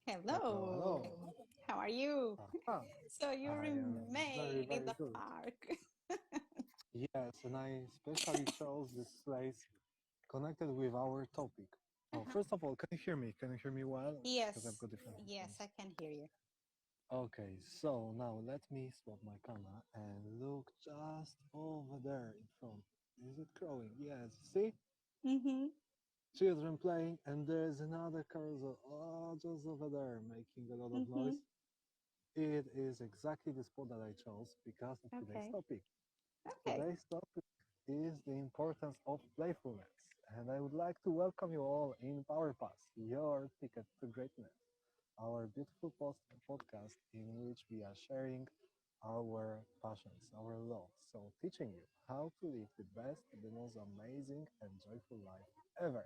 Hello, Hello. hello. How are you? Aha. So you I am very, remain in very the good. park. Yes, and I especially chose this place connected with our topic. Oh, Uh-huh. first of all, can you hear me? Can you hear me well? Because I've Yes, got different yes, headphones. I can hear you. Okay, so now let me swap my camera and look just over there in front. Is it growing? Yes. See? Mm-hmm. Children playing, and there's another carousel. Oh, just over there, making a lot of Mm-hmm. noise. It is exactly the spot that I chose because of today's Okay. topic. Okay. Today's topic is the importance of playfulness, and I would like to welcome you all in PowerPass, your ticket to greatness, our beautiful podcast in which we are sharing our passions, our love, so teaching you how to live the best, the most amazing and joyful life ever.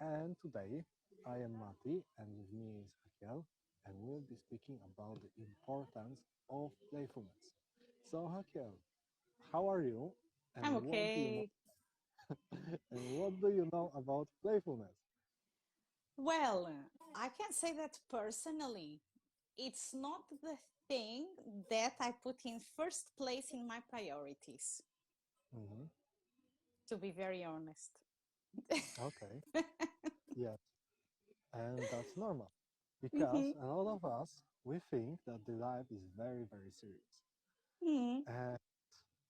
And today I am Mati, and with me is Raquel, and we'll be speaking about the importance of playfulness. So, Raquel, how are you? I'm And what do you know? okay. And what do you know about playfulness? Well, I can say that personally, it's not the thing that I put in first place in my priorities, Hmm. to be very honest. Okay, yes, and that's normal because Mm-hmm. a lot of us we think that the life is very, very serious. Mm-hmm. And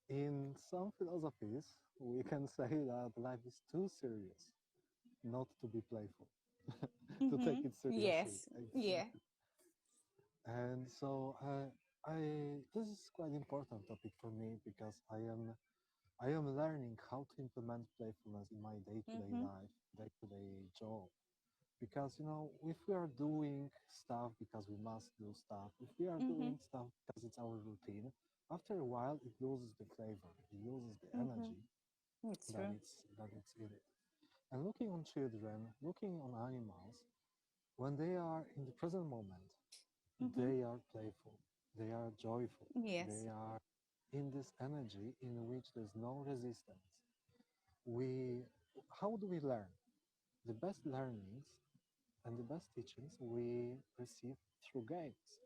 in some philosophies, we can say that life is too serious not to be playful, to take Mm-hmm. it seriously. Yes. Yeah. Exactly. And so I this is quite important topic for me because I am learning how to implement playfulness in my day-to-day Mm-hmm. life, day-to-day job. Because if we are doing stuff because we must do stuff, if we are Mm-hmm. doing stuff because it's our routine, after a while it loses the flavor, it loses the Mm-hmm. energy It's that true. it's in it. And looking on children, looking on animals, when they are in the present moment, Mm-hmm. they are playful, they are joyful, they Yes. are in this energy in which there's no resistance. We, how do we learn? The best learnings and the best teachings we receive through games,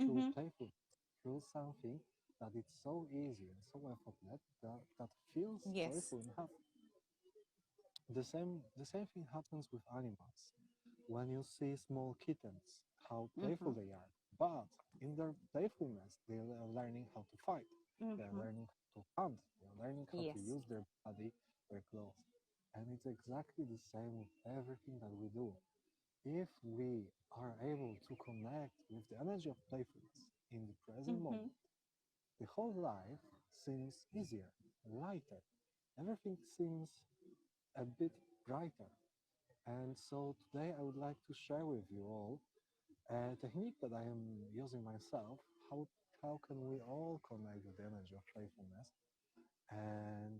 through Mm-hmm. playfulness, through something that it's so easy and so effortless that feels Yes. joyful and happy. The same thing happens with animals. When you see small kittens, how playful Mm-hmm. they are. But in their playfulness, they are learning how to fight. They are Mm-hmm. learning how to hunt. They are learning how to Yes. use their body, their clothes. And it's exactly the same with everything that we do. If we are able to connect with the energy of playfulness in the present Mm-hmm. moment, the whole life seems easier, lighter. Everything seems a bit brighter. And so today I would like to share with you all a technique that I am using myself. How can we all connect with the energy of playfulness and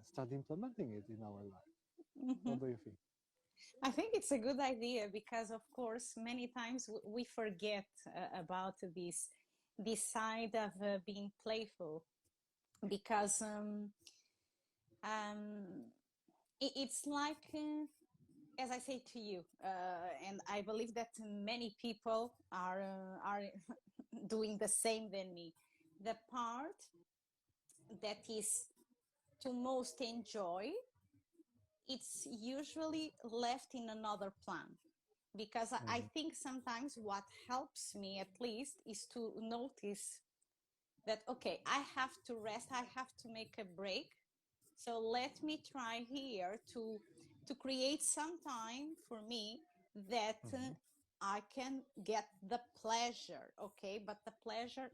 start implementing it in our life? What Mm-hmm. do you think? I think it's a good idea because, of course, many times we forget about this side of being playful because um, it's like, as I say to you, and I believe that many people are doing the same than me. The part that is to most enjoy, it's usually left in another plan because I Hmm. think sometimes what helps me at least is to notice that okay, I have to rest, I have to make a break, so let me try here to create some time for me that Hmm. I can get the pleasure, okay, but the pleasure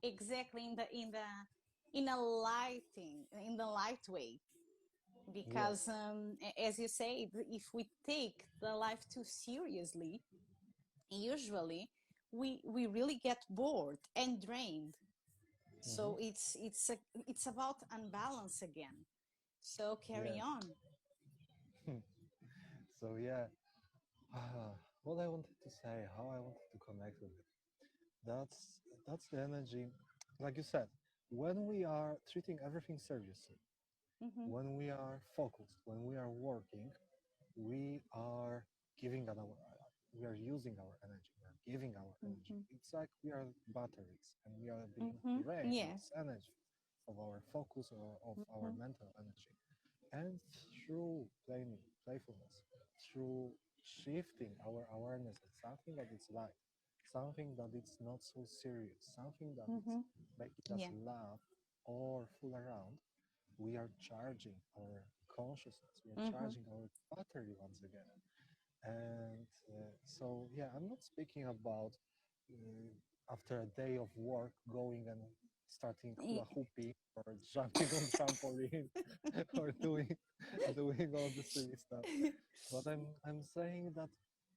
exactly in a lighting in the light way because Yes. as you say, if we take the life too seriously, usually we really get bored and drained. Hmm. So it's about unbalance again. So carry Yes. on. So yeah, what I wanted to say, how I wanted to connect with it. That's the energy, like you said, when we are treating everything seriously, Mm-hmm. when we are focused, when we are working, we are giving we are using our energy, we are giving our energy. Mm-hmm. It's like we are batteries and we are being Mm-hmm. drained of Yeah. this energy, of our focus or of our Mm-hmm. mental energy. And through playfulness, through shifting our awareness at something that is light, something that is not so serious, something that is Mm-hmm. making us Yeah. laugh or fool around, we are charging our consciousness, we are Mm-hmm. charging our battery once again. And so, yeah, I'm not speaking about after a day of work going and starting hula hooping or jumping on trampoline or doing all the silly stuff. But I'm saying that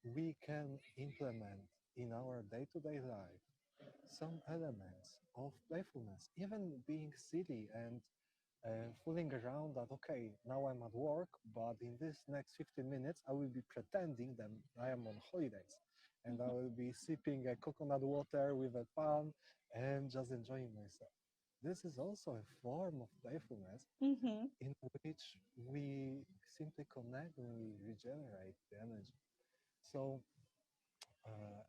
we can implement in our day-to-day life some elements of playfulness, even being silly and fooling around that, okay, now I'm at work, but in this next 15 minutes, I will be pretending that I am on holidays and I will be sipping a coconut water with a palm and just enjoying myself. This is also a form of playfulness Mm-hmm. in which we simply connect and we regenerate the energy. So uh,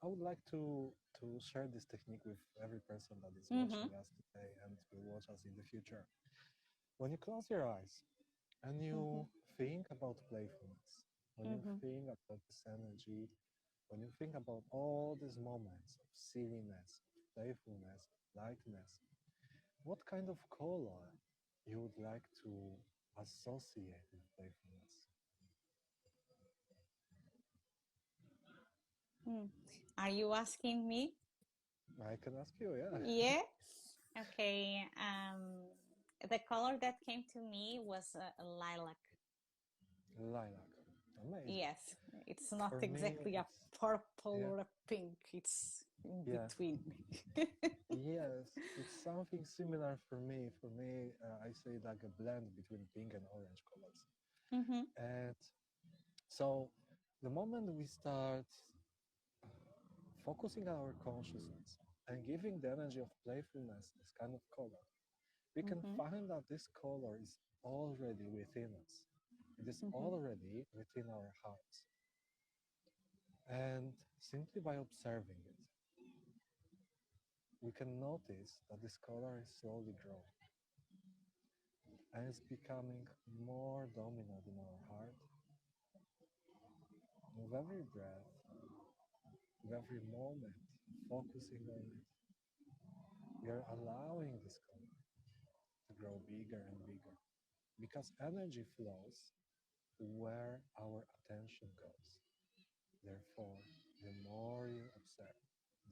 I would like to share this technique with every person that is Mm-hmm. watching us today and will watch us in the future. When you close your eyes and Mm-hmm. you think about playfulness, when you Mm-hmm. think about this energy, when you think about all these moments of silliness, of playfulness, lightness, what kind of color you would like to associate with playfulness? Mm. Are you asking me? I can ask you, yeah. Yeah. Okay. The color that came to me was lilac. Lilac. Amazing. Yes, it's not For me, exactly a it's, purple yeah, or a pink. It's in yeah, between. yes, it's something similar for me. For me, I say like a blend between pink and orange colors. Mm-hmm. And so the moment we start focusing our consciousness and giving the energy of playfulness this kind of color, we can Mm-hmm. find that this color is already within us. It is Mm-hmm. already within our hearts. And simply by observing it, we can notice that this color is slowly growing and it's becoming more dominant in our heart. With every breath, with every moment, focusing on it, we are allowing this color to grow bigger and bigger because energy flows where our attention goes. Therefore, the more you observe,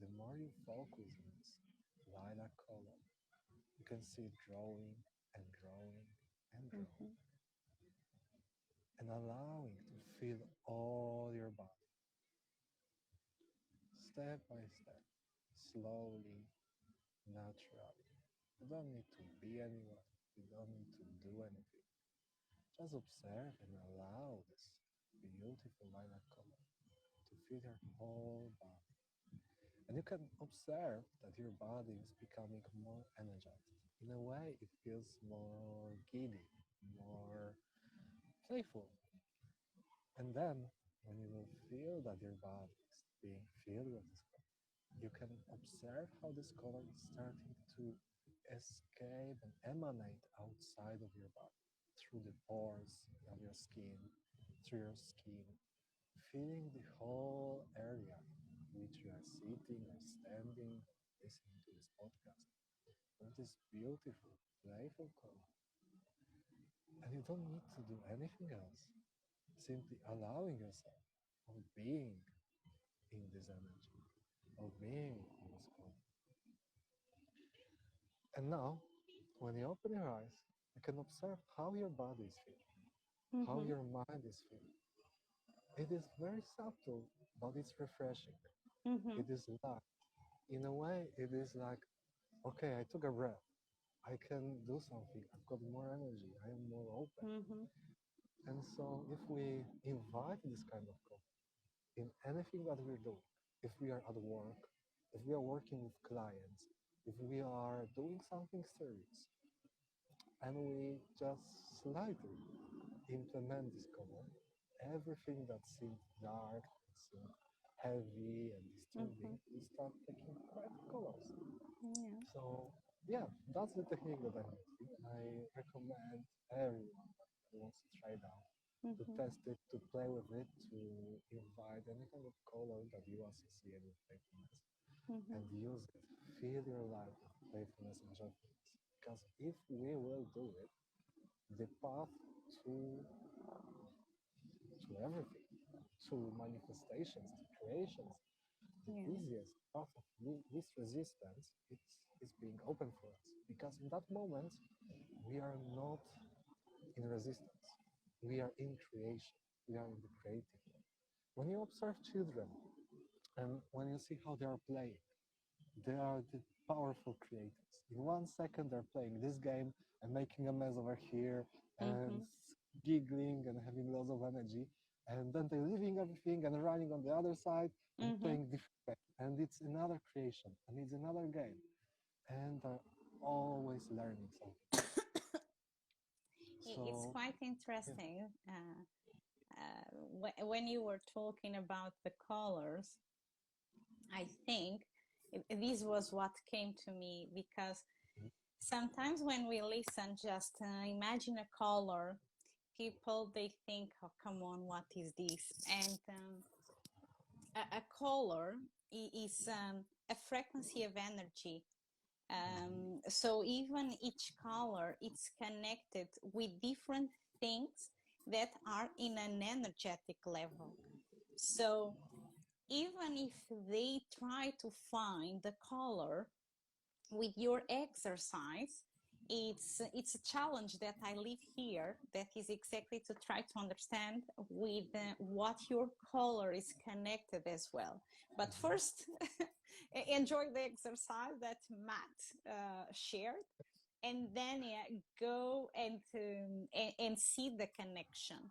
the more you focus on this lilac color, you can see it growing and growing and growing Mm-hmm. and allowing to feel all your body step by step, slowly, naturally. You don't need to be anyone, you don't need to do anything. Just observe and allow this beautiful lilac color to fill your whole body. And you can observe that your body is becoming more energized. In a way, it feels more giddy, more playful. And then, when you will feel that your body is being filled with this color, you can observe how this color is starting to escape and emanate outside of your body through the pores of your skin, through your skin, feeling the whole area in which you are sitting or standing, listening to this podcast with this beautiful, playful color. And you don't need to do anything else, simply allowing yourself of being in this energy, of being in this color. And now, when you open your eyes, you can observe how your body is feeling, how Mm-hmm. your mind is feeling. It is very subtle, but it's refreshing. Mm-hmm. It is light. In a way, it is like, okay, I took a breath. I can do something. I've got more energy. I am more open. Mm-hmm. And so, if we invite this kind of concept in anything that we're doing, if we are at work, if we are working with clients, if we are doing something serious, and we just slightly implement this color, everything that seemed dark, it's heavy and Mm-hmm. disturbing, we start taking bright colors. Yeah. So yeah, that's the technique that I'm using. I recommend everyone who wants to try it out to Mm-hmm. test it, to play with it, to invite any kind of color that you associate with playfulness Mm-hmm. and use it. Fill your life with playfulness and joyfulness. Because if we will do it, the path to everything, to manifestations, to creations, the Yeah. easiest path of least resistance is being open for us. Because in that moment, we are not in resistance. We are in creation. We are in the creative. When you observe children and when you see how they are playing, they are the powerful creators. In 1 second, they're playing this game and making a mess over here and Mm-hmm. giggling and having lots of energy. And then they're leaving everything and running on the other side and Mm-hmm. playing different game. And it's another creation and it's another game. And they're always learning something. It's So, quite yeah. interesting. When you were talking about the colors, I think this was what came to me because sometimes when we listen, just imagine a color, people they think, "Oh, come on, what is this?" And a color is a frequency of energy. So even each color, it's connected with different things that are in an energetic level. So even if they try to find the color with your exercise, it's a challenge that I live here, that is exactly to try to understand with what your color is connected as well. But first, enjoy the exercise that Matt shared, and then go and see the connection,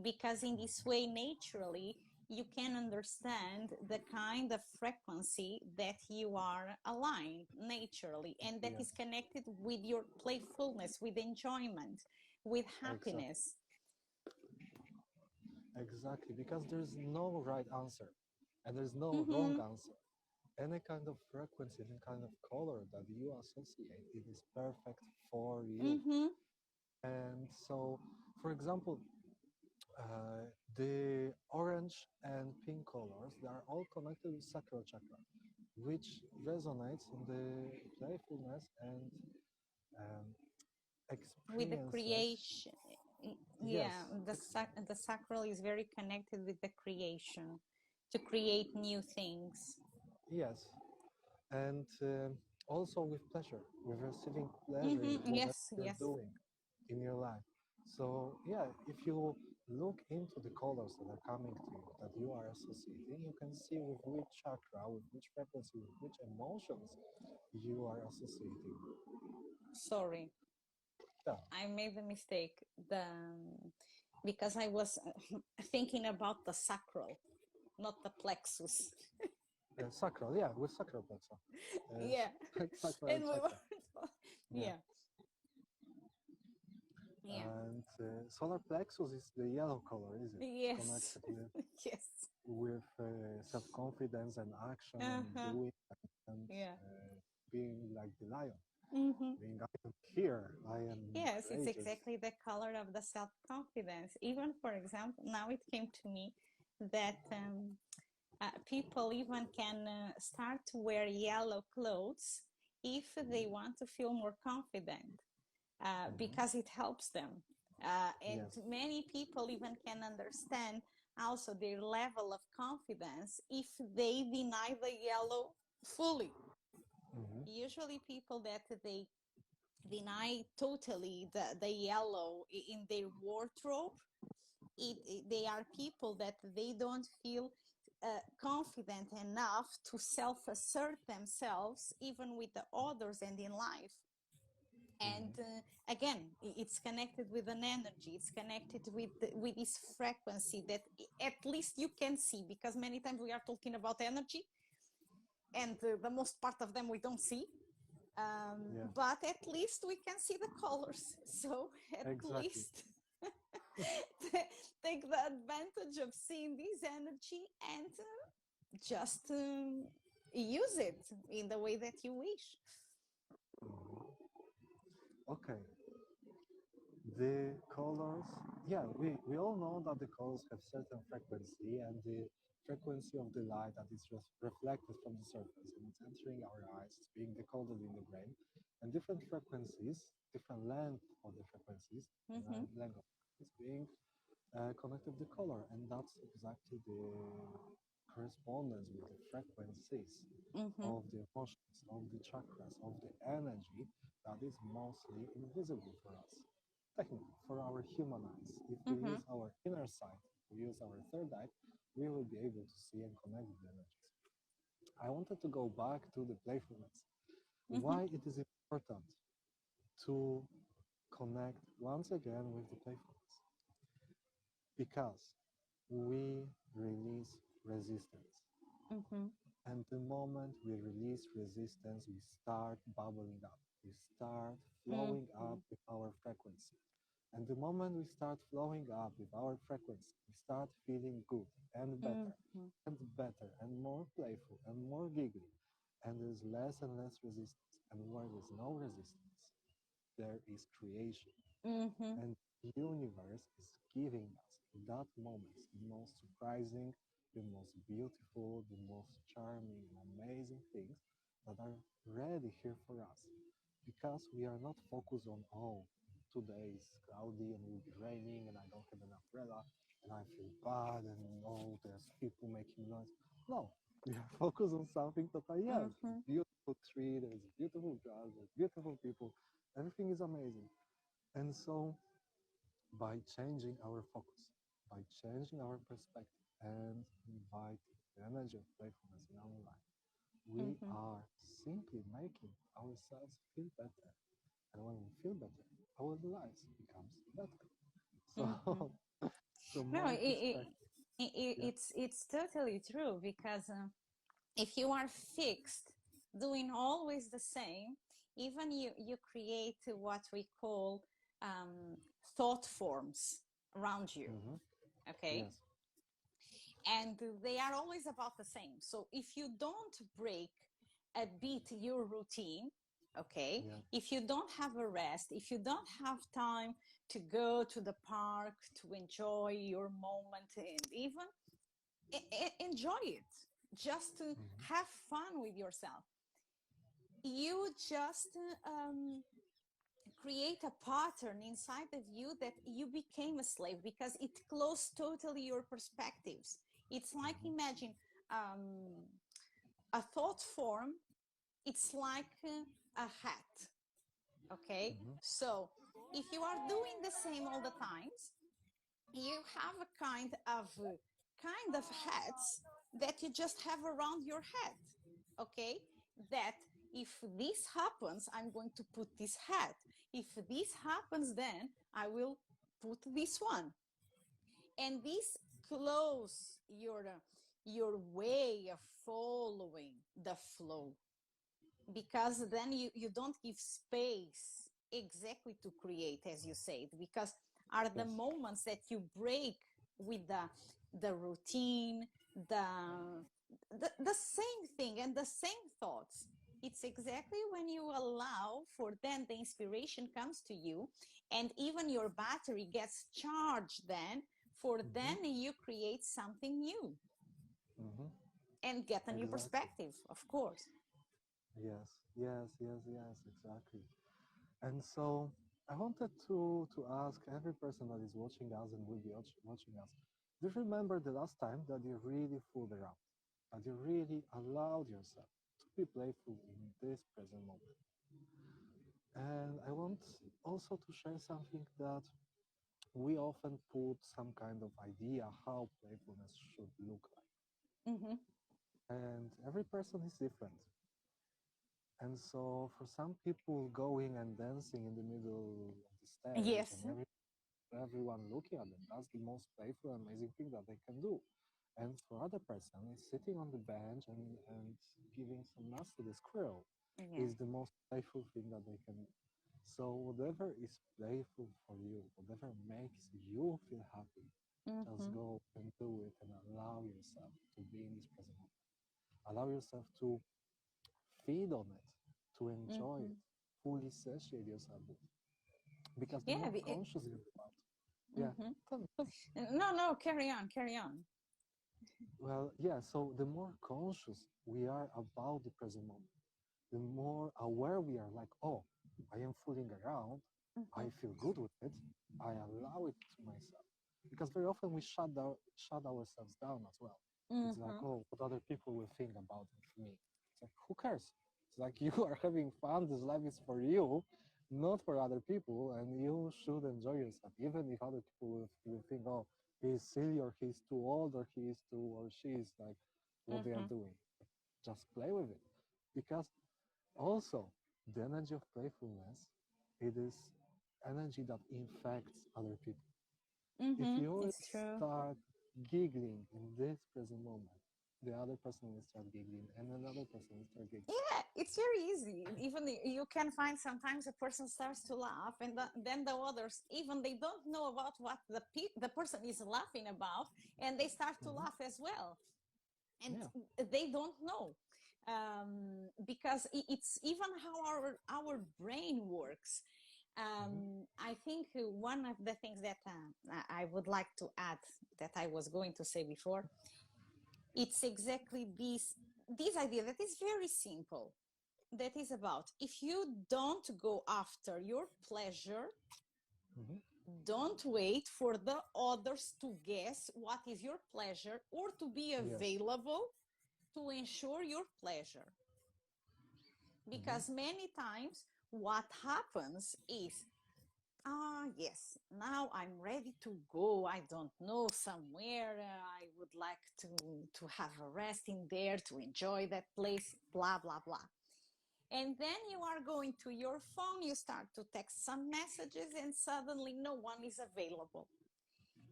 because in this way naturally you can understand the kind of frequency that you are aligned naturally, and that Yeah, is connected with your playfulness, with enjoyment, with exactly. happiness. Exactly. Because there's no right answer and there's no wrong Mm-hmm. answer. Any kind of frequency, any kind of color that you associate, it is perfect for you. Mm-hmm. And so, for example, uh, the orange and pink colors, they are all connected with sacral chakra, which resonates in the playfulness and um, With the experiences. creation, Yes, yeah, the sacral is very connected with the creation, to create new things. yes, and also with pleasure, with receiving pleasure in Mm-hmm. whatever Yes, you're yes. doing in your life. So yeah, if you look into the colors that are coming to you, that you are associating, you can see with which chakra, with which frequency, with which emotions you are associating. Sorry, Yeah, I made the mistake. Because I was thinking about the sacral, not the plexus. sacral, yeah, with sacral plexus, Yeah, sacral and we chakra, were, yeah. yeah, yeah, And solar plexus is the yellow color, is it? It's yes, connected with yes, self-confidence and action and uh-huh, doing and yeah. being like the lion. Mm-hmm. Being I am here, I am Yes, it's courageous. exactly the color of the self-confidence. Even, for example, now it came to me that people even can start to wear yellow clothes if they want to feel more confident, because it helps them. And Yes. many people even can understand also their level of confidence if they deny the yellow fully. Hmm. Usually, people that they deny totally the yellow in their wardrobe, they are people that they don't feel confident enough to self-assert themselves even with the others and in life. And Hmm. again, it's connected with an energy, it's connected with this frequency that at least you can see, because many times we are talking about energy and the most part of them we don't see, Yeah. but at least we can see the colors. So at Exactly. least take the advantage of seeing this energy and just use it in the way that you wish. Okay, the colors, yeah, we all know that the colors have certain frequency, and the frequency of the light that is reflected from the surface and it's entering our eyes, it's being decoded in the brain, and different frequencies, different length of the frequencies, Mm-hmm. length of is being connected to the color, and that's exactly the correspondence with the frequencies Mm-hmm. of the emotions, of the chakras, of the energy that is mostly invisible for us. Technically, for our human eyes, if we Mm-hmm. use our inner sight, we use our third eye, we will be able to see and connect with the energies. I wanted to go back to the playfulness. Mm-hmm. Why it is important to connect once again with the playfulness? Because we release resistance. Mm-hmm. And the moment we release resistance, we start bubbling up. We start flowing Mm-hmm. up with our frequency. And the moment we start flowing up with our frequency, we start feeling good Mm-hmm. better and more playful and more giggly. And there's less and less resistance. And where there's no resistance, there is creation. Mm-hmm. And the universe is giving us in that moment the most surprising, the most beautiful, the most charming and amazing things that are ready here for us. Because we are not focused on, oh, today is cloudy and it will be raining and I don't have an umbrella and I feel bad and oh, there's people making noise. No, we are focused on something that, yes, Mm-hmm. a beautiful tree, there's a beautiful grass, there's beautiful people, everything is amazing. And so, by changing our focus, by changing our perspective, and inviting the energy of playfulness in our life, we Mm-hmm. are simply making ourselves feel better. And when we feel better, our lives becomes better. Mm-hmm. So, from No, my perspective, yeah. it's totally true because if you are fixed doing always the same, even you create what we call thought forms around you. Hmm. Okay, Yes. and they are always about the same. So if you don't break a bit your routine, okay, Yeah. if you don't have a rest, if you don't have time to go to the park to enjoy your moment and even enjoy it, just to Hmm. have fun with yourself, you just create a pattern inside of you that you became a slave because it closed totally your perspectives. It's like Hmm. imagine a thought form, it's like a hat. Okay, Hmm. so if you are doing the same all the times, you have a kind of hats that you just have around your head. Okay, that if this happens, I'm going to put this hat. If this happens, then I will put this one. And this close your way of following the flow, because then you don't give space exactly to create, as you said, because are the Yes. moments that you break with the routine, the, the same thing and the same thoughts. It's exactly when you allow for then the inspiration comes to you, and even your battery gets charged then, for Hmm. then you create something new Hmm. and get a new Exactly. perspective, of course. Yes. Yes. Yes. Yes. Exactly. And so I wanted to ask every person that is watching us and will be watching us, do you remember the last time that you really fooled around, that you really allowed yourself to be playful in this present moment? And I want also to share something that we often put some kind of idea how playfulness should look like. Mm-hmm. And every person is different. And so for some people going and dancing in the middle of the stairs Yes. and everyone looking at them, that's the most playful, amazing thing that they can do. And for other person, is sitting on the bench and giving some nuts to the squirrel Yeah. is the most playful thing that they can do. So whatever is playful for you, whatever makes you feel happy, just Mm-hmm. go and do it and allow yourself to be in this present moment. Allow yourself to feed on it, to enjoy Mm-hmm. it, fully satiate yourself with. Because the Yeah. more conscious you're about, yeah, Mm-hmm. tell me. No, no, carry on, carry on. Well, yeah, so the more conscious we are about the present moment, the more aware we are, like, oh, I am fooling around, Mm-hmm. I feel good with it, I allow it to myself. Because very often we shut ourselves down as well. It's like, Mm-hmm. oh, what other people will think about me. It's like, who cares? It's like you are having fun, this life is for you, not for other people, and you should enjoy yourself, even if other people will think, oh, he's silly or he's too old or he is too or she is like what they are Mm-hmm. doing. Just play with it. Because also, the energy of playfulness, it is energy that infects other people. If Mm-hmm. you It's true. start giggling in this present moment, the other person will start giggling, and another person will start giggling. Yeah, it's very easy. Even you can find sometimes a person starts to laugh, and then the others, even they don't know about what the person is laughing about, and they start to Mhm. laugh as well, and Yeah. they don't know, because it's even how our brain works. Mhm. I think one of the things that I would like to add, that I was going to say before, it's exactly this idea that is very simple, that is about, if you don't go after your pleasure, Mhm. don't wait for the others to guess what is your pleasure or to be Yes. available to ensure your pleasure. Mhm. Because many times what happens is, yes, now I'm ready to go, I don't know, somewhere, I would like to have a rest in there, to enjoy that place, blah blah blah. And then you are going to your phone, you start to text some messages, and suddenly no one is available.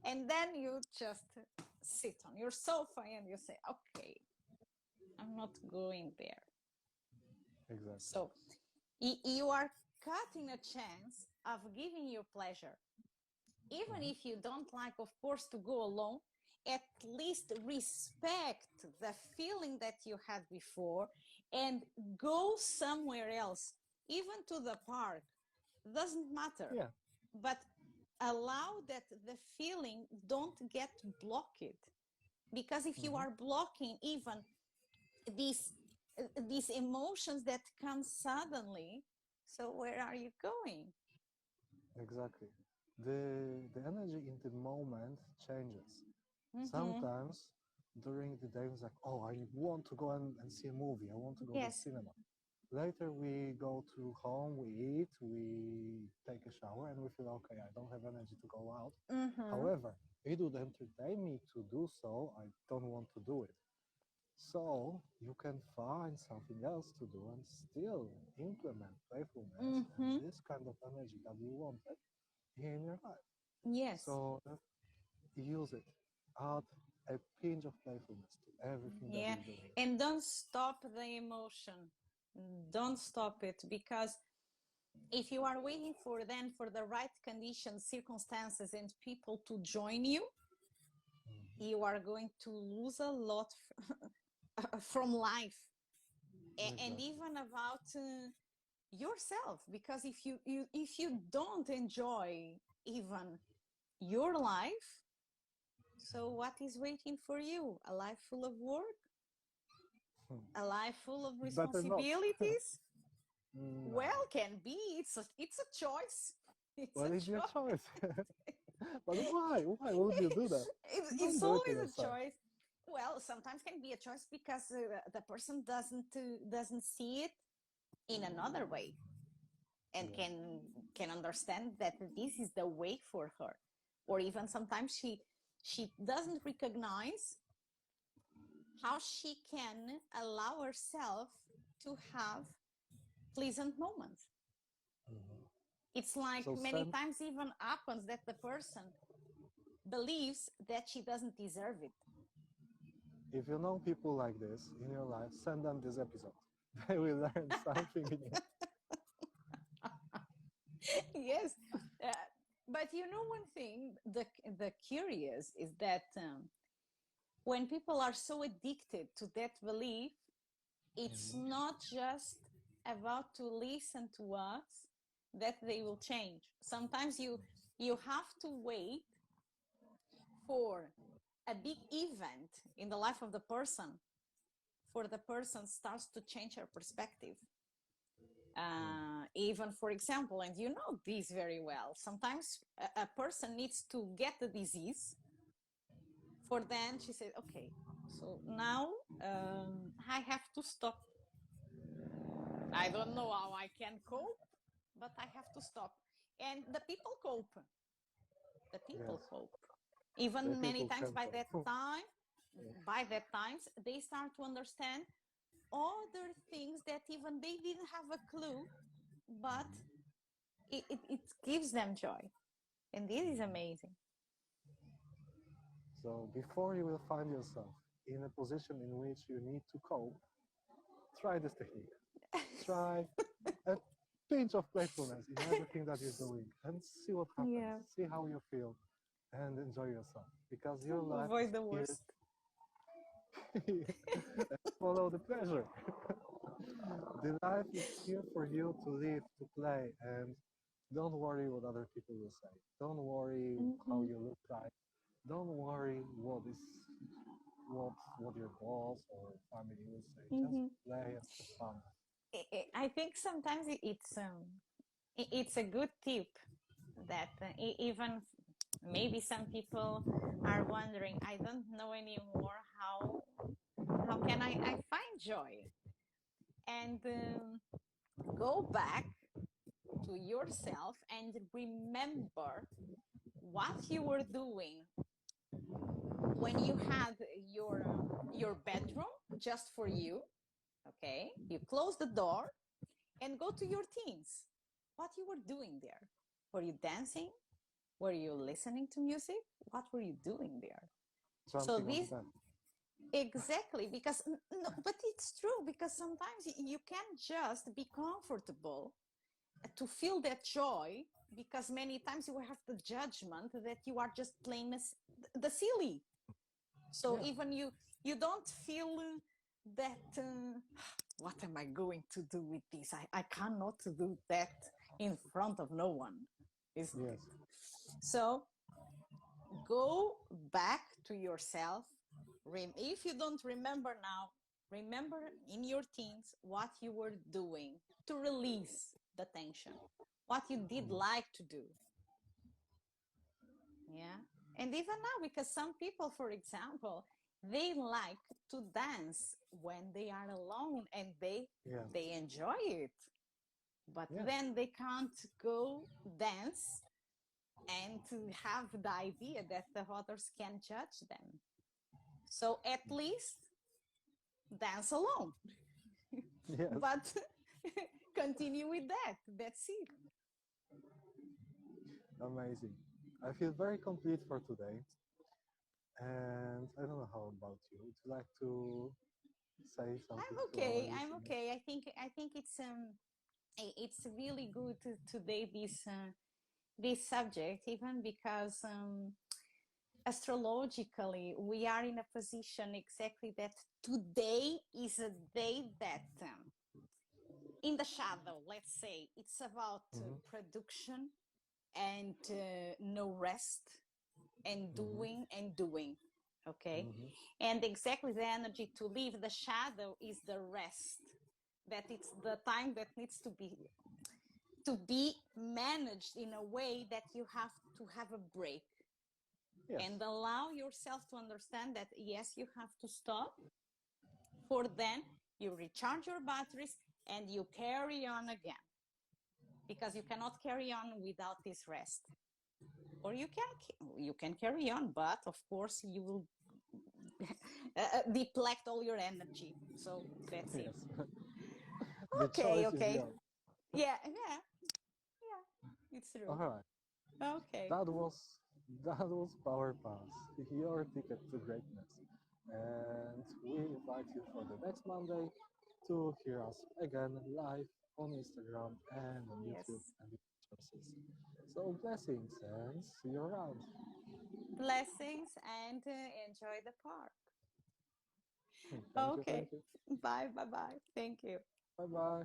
And then you just sit on your sofa and you say, okay, I'm not going there. Exactly. So you are cutting a chance of giving you pleasure. Even Mhm. if you don't like, of course, to go alone, at least respect the feeling that you had before and go somewhere else, even to the park, doesn't matter. Yeah. But allow that the feeling don't get blocked. Because if you Mhm. are blocking even these these emotions that come suddenly, so where are you going? Exactly. The energy in the moment changes. Mm-hmm. Sometimes during the day it's like, oh, I want to go and see a movie. I want to go to the Yes. cinema. Later we go to home, we eat, we take a shower, and we feel okay. I don't have energy to go out. Mm-hmm. However, it would entertain me to do so. I don't want to do it. So you can find something else to do and still implement playfulness and Mm-hmm. this kind of energy that you wanted in your life. Yes. So use it. Add a pinch of playfulness to everything that Yeah. you're doing. And don't stop the emotion. Don't stop it, because if you are waiting for then for the right conditions, circumstances, and people to join you, Mhm. you are going to lose a lot from life, and Exactly. even about yourself. Because if you don't enjoy even your life, so what is waiting for you? A life full of work, Hmm. a life full of Better not. responsibilities? Well, No. can be. It's a choice. It's a Well, it's your choice. choice. But why? Why would you do that? Don't It's do it to always a yourself. choice. Well, sometimes can be a choice because the person doesn't see it in another way, and Yeah. can understand that this is the way for her, or even sometimes she doesn't recognize how she can allow herself to have pleasant moments. Mhm. It's like So many send, times even happens that the person believes that she doesn't deserve it. if you know people like this in your life, send them this episode. They will learn something new. Yes. Uh, but you know one thing, the curious is that when people are so addicted to that belief, it's Mhm. not just about to listen to us that they will change. Sometimes you have to wait for a big event in the life of the person for the person starts to change her perspective. Even for example, and you know this very well, sometimes a person needs to get the disease for then she said, okay, so now I have to stop. I don't know how I can cope, but I have to stop. And the people cope. The people Yes, cope. the Even many people times can by that cope. time, Yeah. by that times, they start to understand other things that even they didn't have a clue, but it gives them joy. And this is amazing. So before you will find yourself in a position in which you need to cope, try this technique. Try a pinch of playfulness in everything that you're doing and see what happens. Yeah. See how you feel and enjoy yourself because your To life is avoid the here. worst. Follow the pleasure. The life is here for you to live, to play, and don't worry what other people will say. Don't worry how Mm-hmm. you look like. Don't worry what your boss or family will say. Just Mm-hmm. play and have fun. I think sometimes it's a good tip that even maybe some people are wondering, I don't know anymore how can I find joy and go back to yourself and remember what you were doing when you had your bedroom just for you. Okay, you close the door and go to your teens. What you were doing there? Were you dancing? Were you listening to music? What were you doing there? So Jumping on the this bed. exactly because no, but it's true because sometimes you can't just be comfortable to feel that joy because many times you have the judgment that you are just playing the silly. So Yeah. even you don't feel that what am I going to do with this? I cannot do that in front of no one, isn't Yes. it? So go back to yourself. If you don't remember now, remember in your teens what you were doing to release the tension, what you did like to do. Yeah. And even now, because some people, for example, they like to dance when they are alone and Yeah. they enjoy it, but Yeah. then they can't go dance and to have the idea that the others can judge them. So at least dance alone, Yes. but continue with that. That's it. Amazing. I feel very complete for today. And I don't know how about you. Would you like to say I'm something to our okay. I'm listeners? okay. I think it's really good today this subject even because astrologically we are in a position exactly that today is a day that in the shadow, let's say, it's about Mm-hmm. production and no rest and Mm-hmm. doing, okay, Mm-hmm. and exactly the energy to leave the shadow is the rest, that it's the time that needs to be managed in a way that you have to have a break Yes. and allow yourself to understand that yes, you have to stop for then you recharge your batteries and you carry on again because you cannot carry on without this rest, or you can carry on, but of course you will deplete all your energy, so that's it. Yes. The Okay, choice is okay. yours. Yeah, it's All true. right. Okay. That was that was Power Pass, your ticket to greatness. And we invite you for the next Monday to hear us again live on Instagram and on Yes. YouTube and resources. So blessings and see you around. Blessings and enjoy the park. Thank you, Okay. thank you. Bye. Bye. Bye. Thank you. Bye bye.